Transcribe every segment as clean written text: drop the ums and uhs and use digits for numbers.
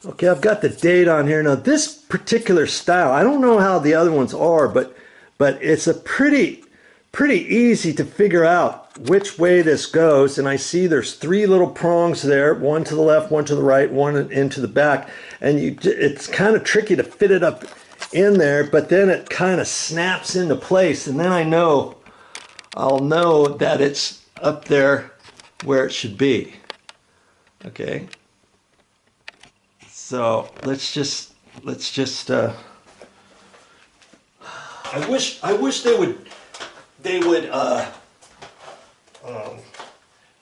Okay, I've got the date on here. Now this particular style, I don't know how the other ones are, but it's a pretty easy to figure out which way this goes. And I see there's 3 little prongs there, one to the left, one to the right, one into the back. And it's kind of tricky to fit it up in there, but then it kind of snaps into place. And then I'll know that it's up there where it should be. Okay. So let's just I wish they would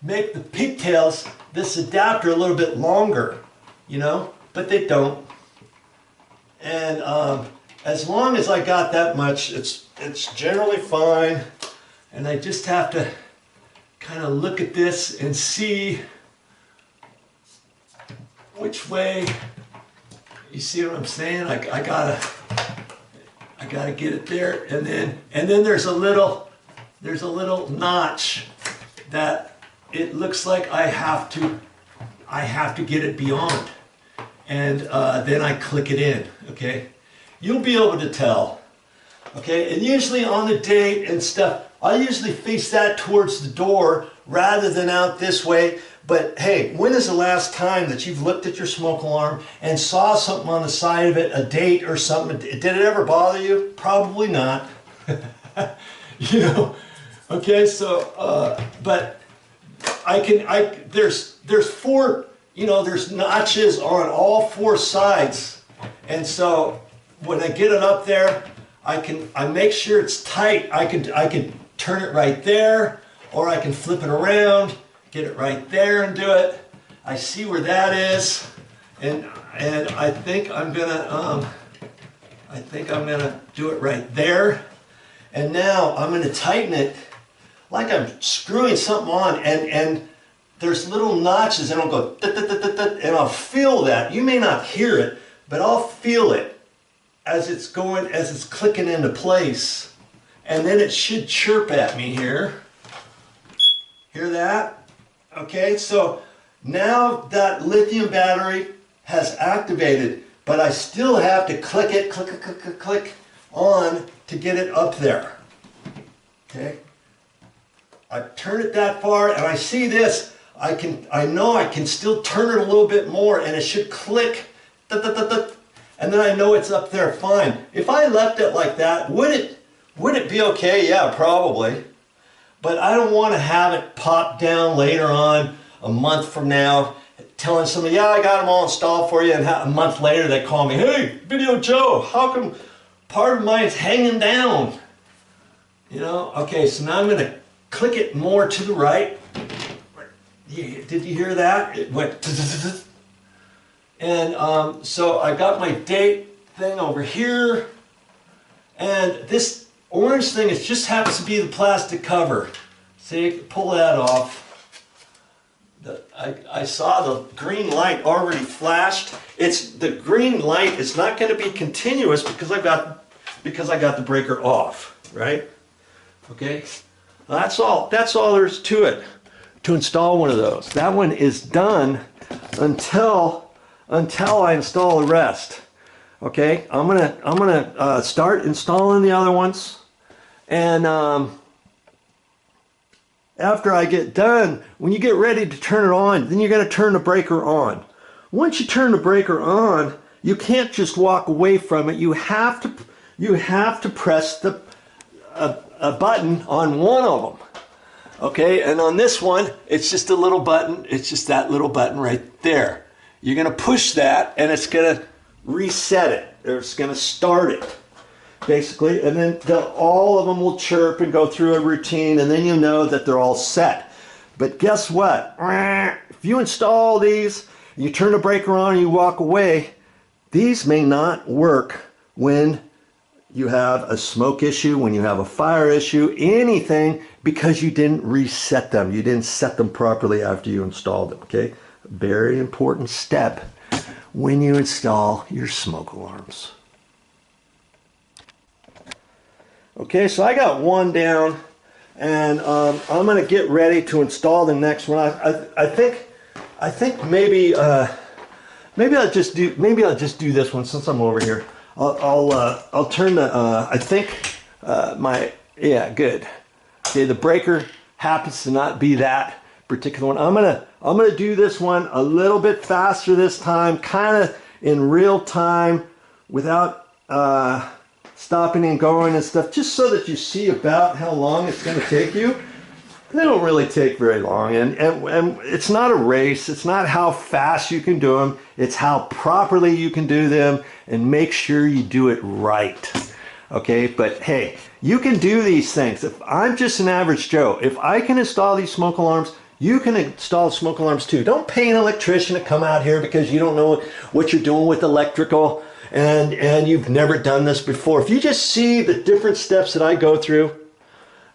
make the pigtails, this adapter, a little bit longer, you know, but they don't. And as long as I got that much, it's generally fine. And I just have to kind of look at this and see which way. You see what I'm saying? I gotta get it there, and then there's a little notch that it looks like I have to get it beyond, and then I click it in. Okay, you'll be able to tell. Okay, and usually on the date and stuff, I usually face that towards the door rather than out this way. But hey, when is the last time that you've looked at your smoke alarm and saw something on the side of it, a date or something? Did it ever bother you? Probably not. You know, okay, so, but there's 4, you know, there's notches on all 4 sides. And so when I get it up there, I make sure it's tight. I can turn it right there, or I can flip it around, get it right there and do it. I see where that is, and I think I'm gonna do it right there. And now I'm gonna tighten it like I'm screwing something on, and there's little notches, and I'll go and I'll feel that. You may not hear it, but I'll feel it as it's clicking into place. And then it should chirp at me here. Hear that? Okay, so now that lithium battery has activated, but I still have to click it, click on to get it up there. Okay, I turn it that far, and I see this. I know I can still turn it a little bit more, and it should click, and then I know it's up there fine. If I left it like that, would it be okay? Yeah, probably. But I don't want to have it pop down later on, a month from now, telling somebody, yeah, I got them all installed for you, and a month later they call me, hey, Video Joe, how come part of mine's hanging down? You know, okay, so now I'm going to click it more to the right. Did you hear that? It went, and so I got my date thing over here, and this orange thing, it just happens to be the plastic cover. See, pull that off. I saw the green light already flashed. The green light is not going to be continuous because I got the breaker off, right? Okay, that's all there is to it. To install one of those, that one is done until I install the rest. Okay, I'm gonna start installing the other ones, and after I get done, when you get ready to turn it on, then you're gonna turn the breaker on. Once you turn the breaker on, you can't just walk away from it. You have to press a button on one of them. Okay, and on this one, it's just a little button. It's just that little button right there. You're gonna push that, and it's gonna reset it, or it's going to start it, basically, and then all of them will chirp and go through a routine, and then you know that they're all set. But guess what? If you install these, you turn the breaker on and you walk away, these may not work when you have a smoke issue, when you have a fire issue, anything, because you didn't reset them. You didn't set them properly after you installed them, okay? Very important step when you install your smoke alarms. Okay, so I got one down, and I'm going to get ready to install the next one. I think maybe maybe I'll just do this one since I'm over here. I'll turn the I think yeah, good. Okay, the breaker happens to not be that particular one. I'm gonna do this one a little bit faster this time, kind of in real time, without stopping and going and stuff, just so that you see about how long it's going to take you. They don't really take very long, and it's not a race. It's not how fast you can do them. It's how properly you can do them, and make sure you do it right. Okay, but hey, you can do these things. If I'm just an average Joe, if I can install these smoke alarms, you can install smoke alarms too. Don't pay an electrician to come out here because you don't know what you're doing with electrical and you've never done this before. If you just see the different steps that I go through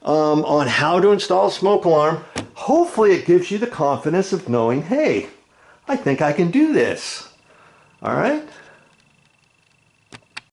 on how to install a smoke alarm, hopefully it gives you the confidence of knowing, hey, I think I can do this. All right?